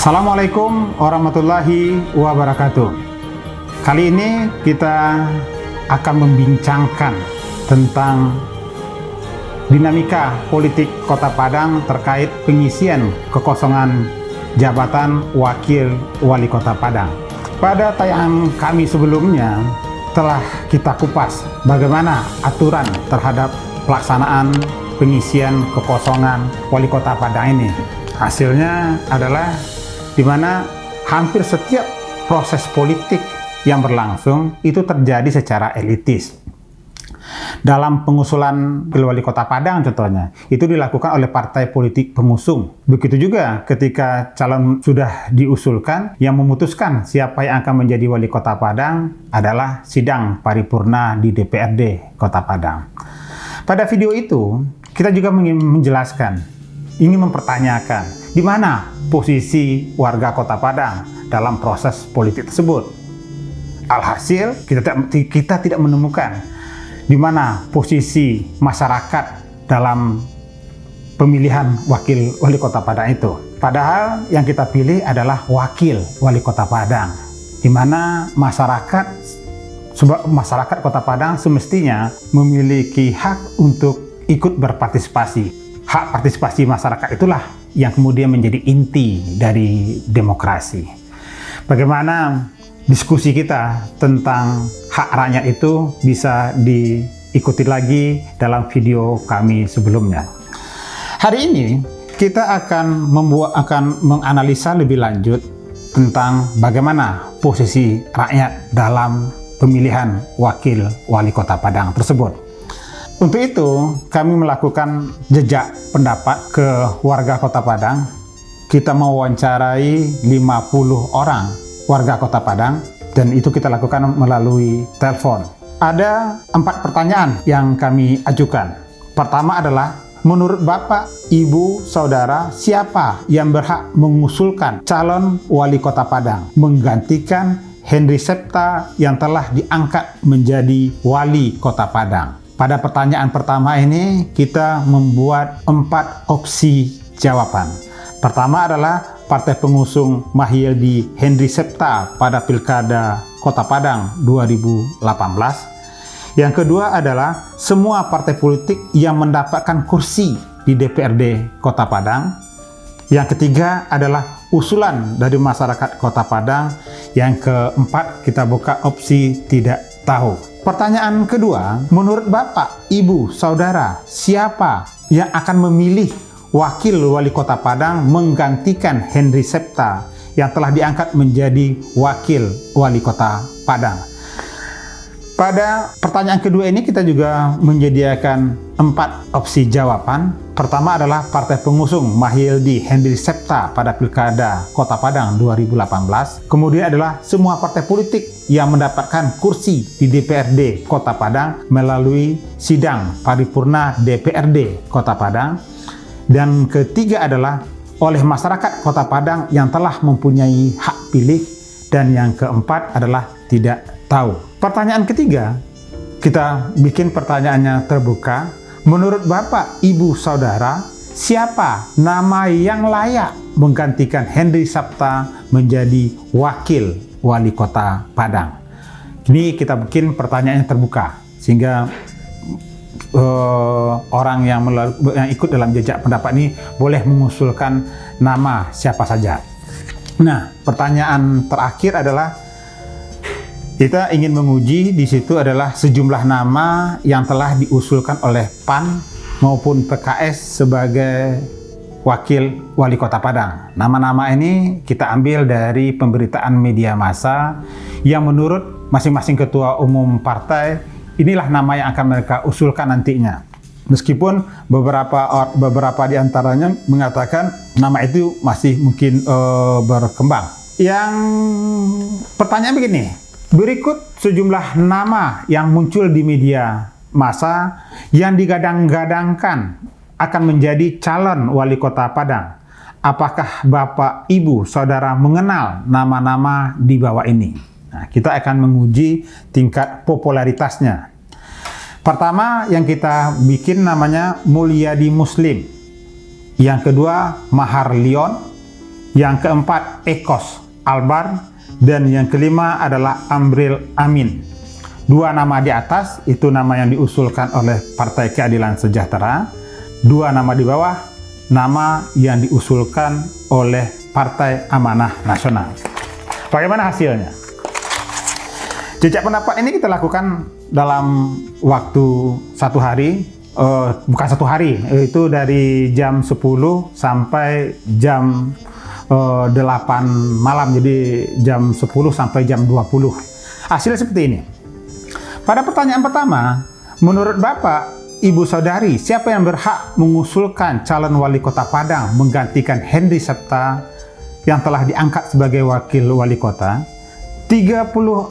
Assalamualaikum warahmatullahi wabarakatuh. Kali ini kita akan membincangkan tentang dinamika politik Kota Padang terkait pengisian kekosongan jabatan Wakil Wali Kota Padang. Pada tayangan kami sebelumnya telah kita kupas bagaimana aturan terhadap pelaksanaan pengisian kekosongan Wali Kota Padang ini. Hasilnya adalah di mana hampir setiap proses politik yang berlangsung itu terjadi secara elitis. Dalam pengusulan Wali Kota Padang contohnya, itu dilakukan oleh partai politik pengusung. Begitu juga ketika calon sudah diusulkan, yang memutuskan siapa yang akan menjadi Wali Kota Padang adalah sidang paripurna di DPRD Kota Padang. Pada video itu, kita juga ingin menjelaskan, ingin mempertanyakan di mana posisi warga Kota Padang dalam proses politik tersebut. Alhasil, kita tidak menemukan di mana posisi masyarakat dalam pemilihan wakil wali kota Padang itu. Padahal yang kita pilih adalah wakil wali kota Padang, di mana masyarakat Kota Padang semestinya memiliki hak untuk ikut berpartisipasi. Hak partisipasi masyarakat itulah yang kemudian menjadi inti dari demokrasi. Bagaimana diskusi kita tentang hak rakyat itu bisa diikuti lagi dalam video kami sebelumnya. Hari ini kita akan menganalisa lebih lanjut tentang bagaimana posisi rakyat dalam pemilihan wakil wali kota Padang tersebut. Untuk itu, kami melakukan jejak pendapat ke warga Kota Padang. Kita mewawancarai 50 orang warga Kota Padang, dan itu kita lakukan melalui telepon. Ada 4 pertanyaan yang kami ajukan. Pertama adalah, menurut Bapak, Ibu, Saudara, siapa yang berhak mengusulkan calon wali Kota Padang menggantikan Henry Septa yang telah diangkat menjadi wali Kota Padang? Pada pertanyaan pertama ini, kita membuat 4 opsi jawaban. Pertama adalah partai pengusung Mahyildi Henry Septa pada Pilkada Kota Padang 2018. Yang kedua adalah semua partai politik yang mendapatkan kursi di DPRD Kota Padang. Yang ketiga adalah usulan dari masyarakat Kota Padang. Yang keempat, kita buka opsi tidak tahu. Pertanyaan kedua, menurut Bapak, Ibu, Saudara, siapa yang akan memilih wakil wali kota Padang menggantikan Henry Septa yang telah diangkat menjadi wakil wali kota Padang? Pada pertanyaan kedua ini kita juga menyediakan 4 opsi jawaban. Pertama adalah partai pengusung Mahyildi Henry Septa pada Pilkada Kota Padang 2018. Kemudian adalah semua partai politik yang mendapatkan kursi di DPRD Kota Padang melalui sidang paripurna DPRD Kota Padang. Dan ketiga adalah oleh masyarakat Kota Padang yang telah mempunyai hak pilih. Dan yang keempat adalah tidak tahu. Pertanyaan ketiga, kita bikin pertanyaannya terbuka. Menurut Bapak, Ibu, Saudara, siapa nama yang layak menggantikan Henry Septa menjadi wakil wali kota Padang? Ini kita bikin pertanyaannya terbuka, sehingga orang yang ikut dalam jejak pendapat ini boleh mengusulkan nama siapa saja. Nah, pertanyaan terakhir adalah kita ingin menguji di situ adalah sejumlah nama yang telah diusulkan oleh PAN maupun PKS sebagai wakil wali kota Padang. Nama-nama ini kita ambil dari pemberitaan media massa yang menurut masing-masing ketua umum partai inilah nama yang akan mereka usulkan nantinya. Meskipun beberapa di antaranya mengatakan nama itu masih mungkin berkembang. Yang pertanyaan begini. Berikut sejumlah nama yang muncul di media massa yang digadang-gadangkan akan menjadi calon wali kota Padang. Apakah Bapak, Ibu, Saudara mengenal nama-nama di bawah ini? Nah, kita akan menguji tingkat popularitasnya. Pertama yang kita bikin namanya Mulyadi Muslim. Yang kedua Mahar Lyon. Yang keempat, Ekos Albar. Dan yang kelima adalah Amril Amin. Dua nama di atas itu nama yang diusulkan oleh Partai Keadilan Sejahtera. Dua nama di bawah, nama yang diusulkan oleh Partai Amanah Nasional. Bagaimana hasilnya? Jejak pendapat ini kita lakukan dalam waktu satu hari, bukan satu hari, itu dari jam 10 sampai jam 8 malam, jadi jam 10 sampai jam 20. Hasilnya seperti ini. Pada pertanyaan pertama, menurut Bapak, Ibu Saudari, siapa yang berhak mengusulkan calon wali kota Padang menggantikan Henry Septa yang telah diangkat sebagai wakil wali kota? 36%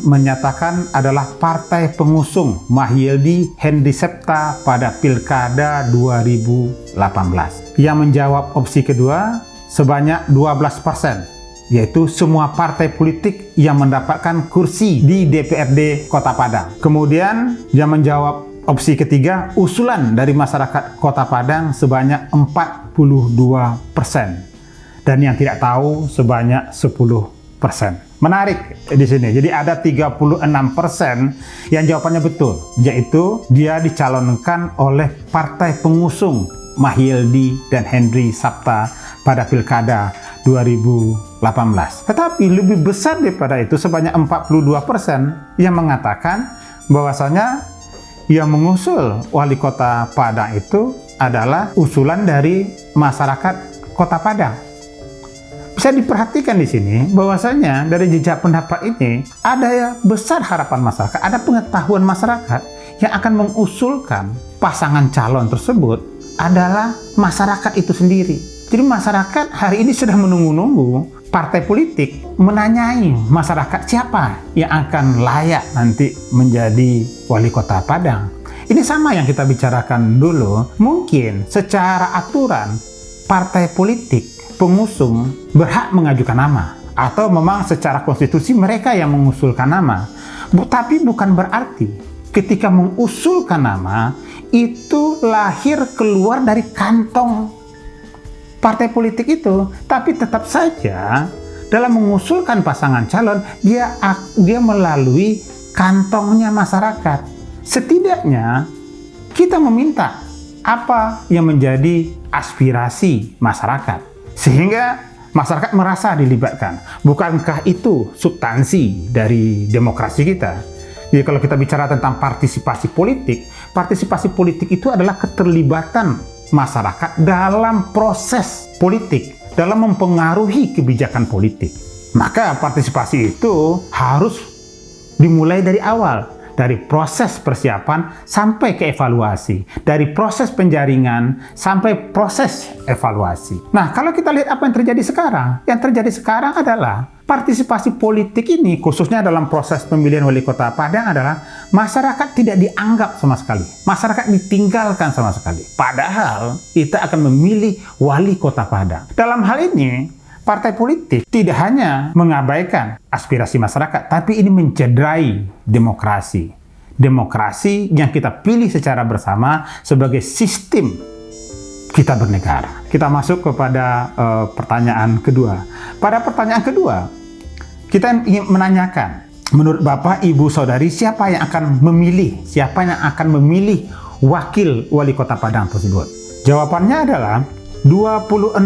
menyatakan adalah partai pengusung Mahyildi Henry Septa pada Pilkada 2018. Yang menjawab opsi kedua sebanyak 12%, yaitu semua partai politik yang mendapatkan kursi di DPRD Kota Padang. Kemudian yang menjawab opsi ketiga, usulan dari masyarakat Kota Padang sebanyak 42%. Dan yang tidak tahu sebanyak 10%. Menarik di sini. Jadi ada 36% yang jawabannya betul, yaitu dia dicalonkan oleh partai pengusung Mahyildi dan Henry Septa pada Pilkada 2018. Tetapi lebih besar daripada itu, sebanyak 42% yang mengatakan bahwasanya yang mengusul wali kota Padang itu adalah usulan dari masyarakat Kota Padang. Bisa diperhatikan di sini bahwasanya dari jejak pendapat ini ada besar harapan masyarakat, ada pengetahuan masyarakat yang akan mengusulkan pasangan calon tersebut adalah masyarakat itu sendiri. Jadi masyarakat hari ini sudah menunggu-nunggu partai politik menanyai masyarakat siapa yang akan layak nanti menjadi wali kota Padang. Ini sama yang kita bicarakan dulu. Mungkin secara aturan partai politik pengusung berhak mengajukan nama, atau memang secara konstitusi mereka yang mengusulkan nama. Tapi bukan berarti ketika mengusulkan nama itu lahir keluar dari kantong partai politik itu, tapi tetap saja dalam mengusulkan pasangan calon dia melalui kantongnya masyarakat. Setidaknya kita meminta apa yang menjadi aspirasi masyarakat, sehingga masyarakat merasa dilibatkan. Bukankah itu substansi dari demokrasi kita? Jadi kalau kita bicara tentang partisipasi politik itu adalah keterlibatan masyarakat dalam proses politik, dalam mempengaruhi kebijakan politik. Maka partisipasi itu harus dimulai dari awal. Dari proses persiapan sampai ke evaluasi. Dari proses penjaringan sampai proses evaluasi. Nah, kalau kita lihat apa yang terjadi sekarang. Yang terjadi sekarang adalah partisipasi politik ini, khususnya dalam proses pemilihan wali kota Padang, adalah masyarakat tidak dianggap sama sekali. Masyarakat ditinggalkan sama sekali. Padahal kita akan memilih wali kota Padang. Dalam hal ini, partai politik tidak hanya mengabaikan aspirasi masyarakat, tapi ini mencederai demokrasi. Demokrasi yang kita pilih secara bersama sebagai sistem kita bernegara. Kita masuk kepada pertanyaan kedua. Pada pertanyaan kedua, kita ingin menanyakan, menurut Bapak, Ibu, Saudari, siapa yang akan memilih wakil wali kota Padang tersebut? Jawabannya adalah 26%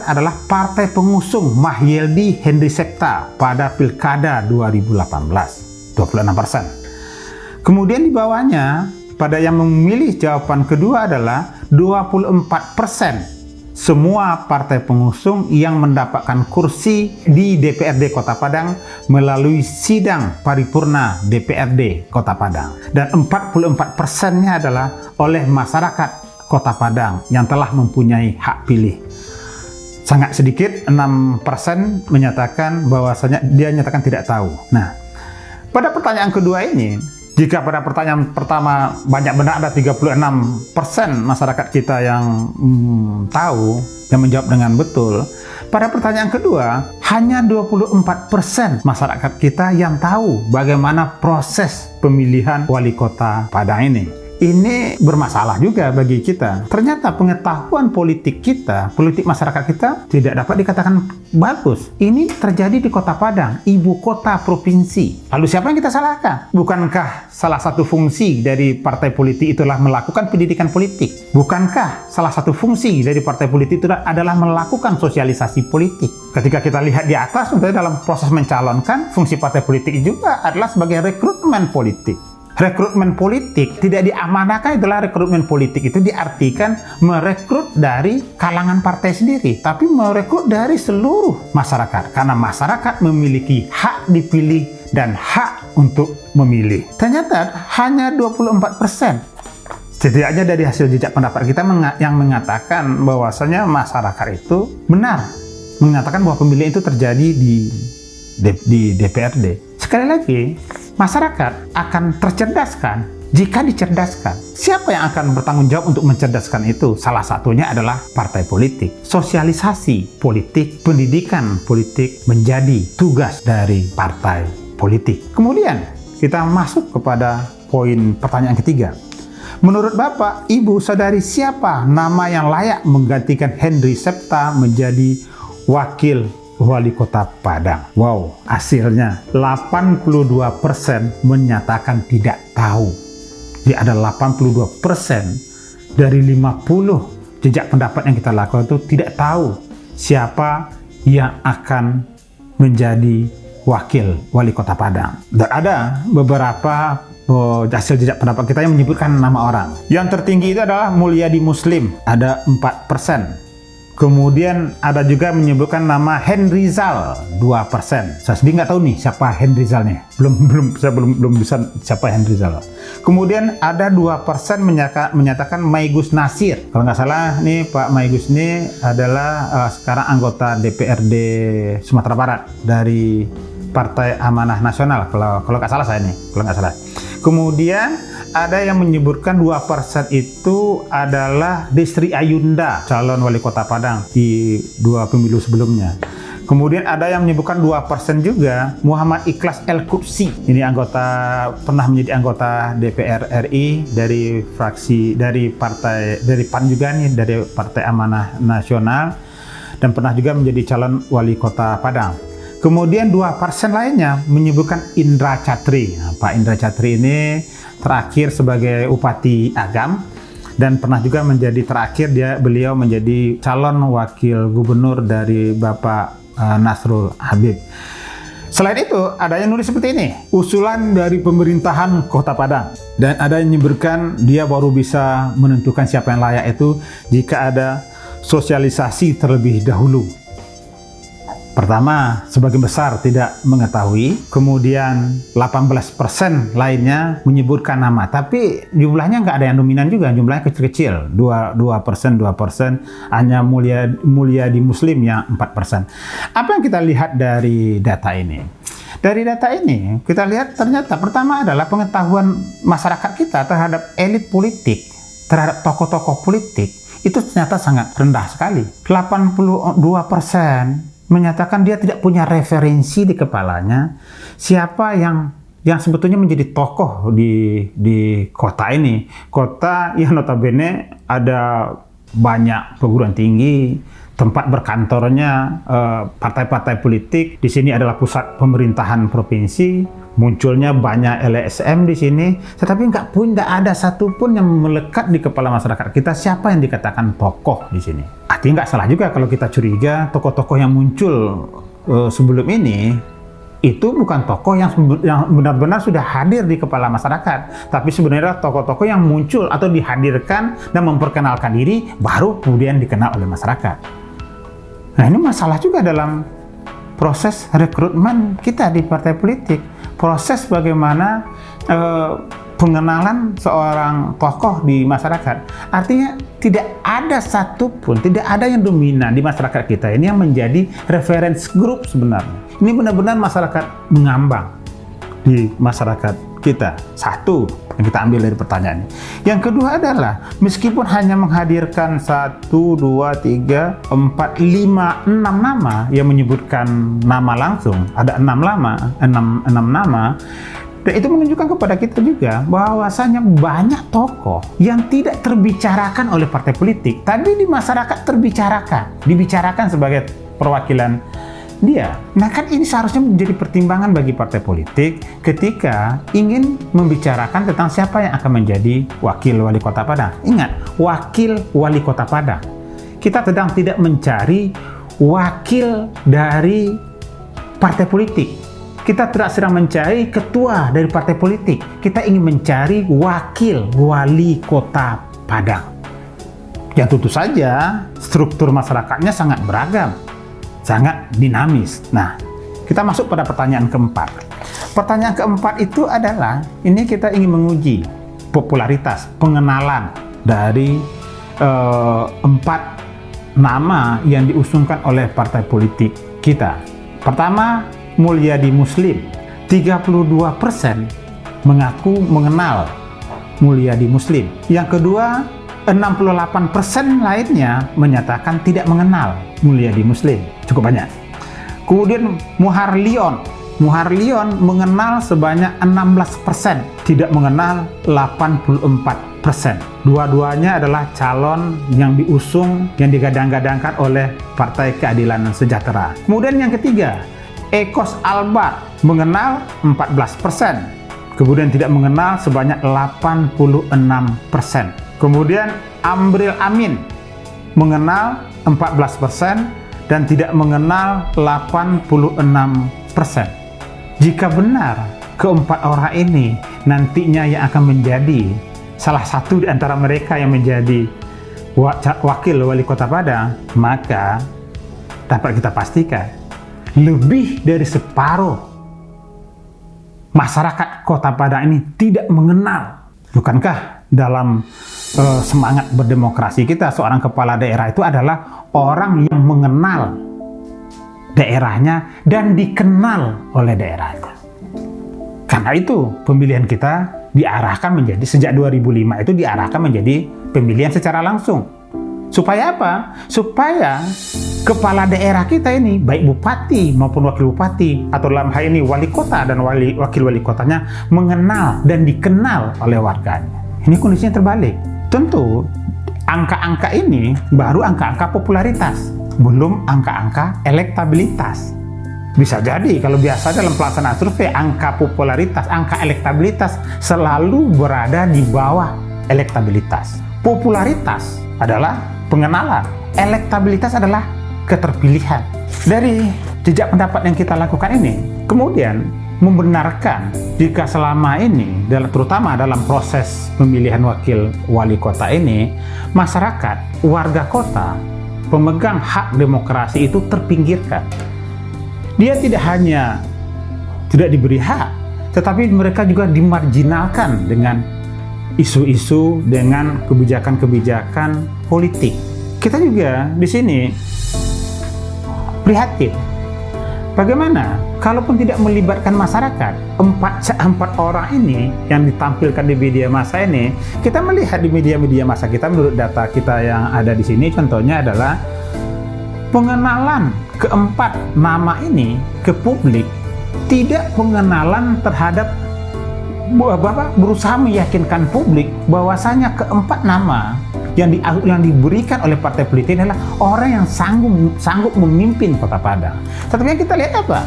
adalah partai pengusung Mahyildi Henry Septa pada Pilkada 2018. 26%. Kemudian di bawahnya, pada yang memilih jawaban kedua adalah 24%. Semua partai pengusung yang mendapatkan kursi di DPRD Kota Padang melalui sidang paripurna DPRD Kota Padang. Dan 44%-nya adalah oleh masyarakat Kota Padang yang telah mempunyai hak pilih. Sangat sedikit, 6% menyatakan bahwasanya dia nyatakan tidak tahu. Nah, pada pertanyaan kedua ini, jika pada pertanyaan pertama banyak benar ada 36% masyarakat kita yang tahu, yang menjawab dengan betul. Pada pertanyaan kedua, hanya 24% masyarakat kita yang tahu bagaimana proses pemilihan wali kota Padang ini. ini bermasalah juga bagi kita. Ternyata pengetahuan politik kita, politik masyarakat kita tidak dapat dikatakan bagus. Ini terjadi di Kota Padang, ibu kota provinsi. Lalu siapa yang kita salahkan? Bukankah salah satu fungsi dari partai politik itulah melakukan pendidikan politik? Bukankah salah satu fungsi dari partai politik itu adalah melakukan sosialisasi politik? Ketika kita lihat di atas, tentunya dalam proses mencalonkan, fungsi partai politik juga adalah sebagai rekrutmen politik. Rekrutmen politik tidak diamanahkan, itulah rekrutmen politik itu diartikan merekrut dari kalangan partai sendiri, tapi merekrut dari seluruh masyarakat, karena masyarakat memiliki hak dipilih dan hak untuk memilih. Ternyata hanya 24%. Setidaknya dari hasil jejak pendapat kita yang mengatakan bahwasanya masyarakat itu benar mengatakan bahwa pemilihan itu terjadi di DPRD. Sekali lagi, masyarakat akan tercerdaskan jika dicerdaskan. Siapa yang akan bertanggung jawab untuk mencerdaskan itu? Salah satunya adalah partai politik. Sosialisasi politik, pendidikan politik menjadi tugas dari partai politik. Kemudian kita masuk kepada poin pertanyaan ketiga. Menurut Bapak, Ibu, Saudari, siapa nama yang layak menggantikan Henry Septa menjadi wakil Wali Kota Padang? Wow, hasilnya 82% menyatakan tidak tahu. Jadi ada 82% dari 50 jejak pendapat yang kita lakukan itu tidak tahu siapa yang akan menjadi wakil Wali Kota Padang. Dan ada beberapa hasil jejak pendapat kita yang menyebutkan nama orang. Yang tertinggi itu adalah Mulyadi Muslim, ada 4%. Kemudian ada juga menyebutkan nama Henryzal 2%. Saya sendiri nggak tahu nih siapa Henryzalnya. Saya belum bisa siapa Henryzal. Kemudian ada 2% menyatakan Maigus Nasir. Kalau nggak salah nih Pak Maigus ini adalah sekarang anggota DPRD Sumatera Barat dari Partai Amanah Nasional. Kalau nggak salah saya nih, kalau nggak salah. Kemudian ada yang menyebutkan 2% itu adalah Destri Ayunda, calon wali kota Padang di 2 pemilu sebelumnya. Kemudian ada yang menyebutkan 2% juga Muhammad Ikhlas El-Qudsi. Ini pernah menjadi anggota DPR RI dari PAN juga nih, dari Partai Amanah Nasional, dan pernah juga menjadi calon wali kota Padang. Kemudian 2% lainnya menyebutkan Indra Catri. Nah, Pak Indra Catri ini terakhir sebagai Upati Agam dan pernah juga menjadi terakhir beliau menjadi calon wakil gubernur dari Bapak Nasrul Habib. Selain itu, ada yang nulis seperti ini, usulan dari pemerintahan Kota Padang. Dan ada yang menyebutkan dia baru bisa menentukan siapa yang layak itu jika ada sosialisasi terlebih dahulu. Pertama, sebagian besar tidak mengetahui, kemudian 18% lainnya menyebutkan nama, tapi jumlahnya nggak ada yang dominan juga, jumlahnya kecil-kecil, 2%, hanya Mulyadi Muslim yang 4%. Apa yang kita lihat dari data ini? Dari data ini, kita lihat ternyata pertama adalah pengetahuan masyarakat kita terhadap elit politik, terhadap tokoh-tokoh politik, itu ternyata sangat rendah sekali. 82% menyatakan dia tidak punya referensi di kepalanya siapa yang sebetulnya menjadi tokoh di kota ini. Kota yang notabene ada banyak perguruan tinggi, tempat berkantornya partai-partai politik. Di sini adalah pusat pemerintahan provinsi, munculnya banyak LSM di sini, tetapi nggak ada satupun yang melekat di kepala masyarakat kita siapa yang dikatakan tokoh di sini. Artinya nggak salah juga kalau kita curiga tokoh-tokoh yang muncul sebelum ini itu bukan tokoh yang benar-benar sudah hadir di kepala masyarakat, tapi sebenarnya tokoh-tokoh yang muncul atau dihadirkan dan memperkenalkan diri baru kemudian dikenal oleh masyarakat. Nah, ini masalah juga dalam proses rekrutmen kita di partai politik, proses bagaimana pengenalan seorang tokoh di masyarakat. Artinya tidak ada satupun, tidak ada yang dominan di masyarakat kita ini yang menjadi reference group sebenarnya. Ini benar-benar masyarakat mengambang di masyarakat kita. Satu yang kita ambil dari pertanyaan ini. Yang kedua adalah meskipun hanya menghadirkan 1, 2, 3, 4, 5, 6 nama yang menyebutkan nama langsung, ada 6 nama, Dan itu menunjukkan kepada kita juga bahwasanya banyak tokoh yang tidak terbicarakan oleh partai politik, tapi di masyarakat dibicarakan sebagai perwakilan dia. Nah kan ini seharusnya menjadi pertimbangan bagi partai politik ketika ingin membicarakan tentang siapa yang akan menjadi wakil wali kota Padang. Ingat, wakil wali kota Padang. Kita sedang tidak mencari wakil dari partai politik. Kita tidak sedang mencari ketua dari partai politik. Kita ingin mencari wakil wali kota Padang. Yang tentu saja struktur masyarakatnya sangat beragam, sangat dinamis. Nah, kita masuk pada pertanyaan keempat. Pertanyaan keempat itu adalah, ini kita ingin menguji popularitas, pengenalan dari 4 nama yang diusungkan oleh partai politik kita. Pertama, Mulyadi Muslim. 32% mengaku mengenal Mulyadi Muslim. Yang kedua, 68% lainnya menyatakan tidak mengenal Mulyadi Muslim. Cukup banyak. Kemudian Muhar Lyon mengenal sebanyak 16%, tidak mengenal 84%. Dua-duanya adalah calon yang diusung, yang digadang-gadangkan oleh Partai Keadilan Sejahtera. Kemudian yang ketiga, Ekos Albar mengenal 14%, kemudian tidak mengenal sebanyak 86%. Kemudian Amril Amin mengenal 14% dan tidak mengenal 86%. Jika benar keempat orang ini nantinya yang akan menjadi salah satu di antara mereka yang menjadi wakil wali kota Padang, maka dapat kita pastikan lebih dari separuh masyarakat kota Padang ini tidak mengenal. Bukankah dalam semangat berdemokrasi kita, seorang kepala daerah itu adalah orang yang mengenal daerahnya dan dikenal oleh daerahnya. Karena itu pemilihan kita diarahkan menjadi, sejak 2005 itu diarahkan menjadi pemilihan secara langsung. Supaya apa? Supaya kepala daerah kita ini, baik bupati maupun wakil bupati, atau dalam hal ini wali kota dan wakil wali kotanya, mengenal dan dikenal oleh warganya. Ini kondisinya terbalik. Tentu angka-angka ini baru angka-angka popularitas, belum angka-angka elektabilitas. Bisa jadi kalau biasa dalam pelaksanaan survei, angka popularitas, angka elektabilitas selalu berada di bawah elektabilitas. Popularitas adalah pengenalan, elektabilitas adalah keterpilihan. Dari jejak pendapat yang kita lakukan ini, kemudian membenarkan jika selama ini, terutama dalam proses pemilihan wakil wali kota ini, masyarakat, warga kota, pemegang hak demokrasi itu terpinggirkan. Dia tidak hanya tidak diberi hak, tetapi mereka juga dimarginalkan dengan isu-isu, dengan kebijakan-kebijakan politik. Kita juga di sini prihatin. Bagaimana kalaupun tidak melibatkan masyarakat, empat orang ini yang ditampilkan di media massa ini, kita melihat di media massa kita, menurut data kita yang ada di sini, contohnya adalah pengenalan keempat nama ini ke publik, tidak pengenalan terhadap berusaha meyakinkan publik bahwasanya keempat nama yang diberikan oleh partai politik adalah orang yang sanggup memimpin Kota Padang. Tetapi yang kita lihat apa?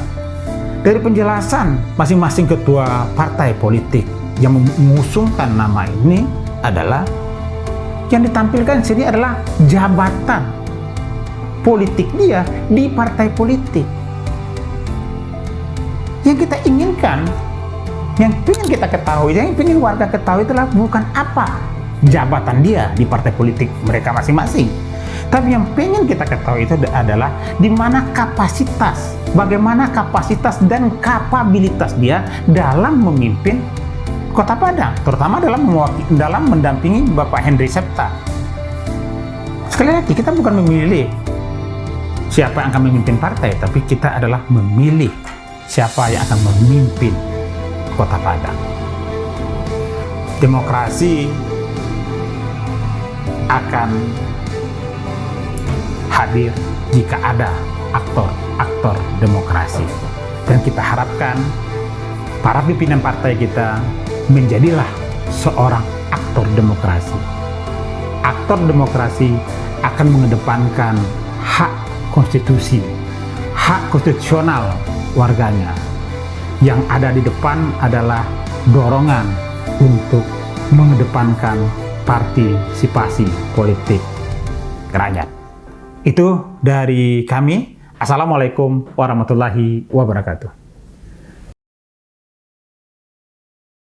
Dari penjelasan masing-masing ketua partai politik yang mengusungkan nama ini adalah yang ditampilkan di sini adalah jabatan politik dia di partai politik. Yang kita inginkan, yang ingin kita ketahui, yang ingin warga ketahui itulah bukan apa jabatan dia di partai politik mereka masing-masing, tapi yang ingin kita ketahui itu adalah di mana kapasitas, bagaimana kapasitas dan kapabilitas dia dalam memimpin Kota Padang, terutama dalam mendampingi Bapak Henry Septa. Sekali lagi, kita bukan memilih siapa yang akan memimpin partai, tapi kita adalah memilih siapa yang akan memimpin Kota Padang. Demokrasi akan hadir jika ada aktor-aktor demokrasi. Dan kita harapkan para pimpinan partai kita menjadilah seorang aktor demokrasi. Aktor demokrasi akan mengedepankan hak konstitusi, hak konstitusional warganya. Yang ada di depan adalah dorongan untuk mengedepankan partisipasi politik rakyat. Itu dari kami. Assalamualaikum warahmatullahi wabarakatuh.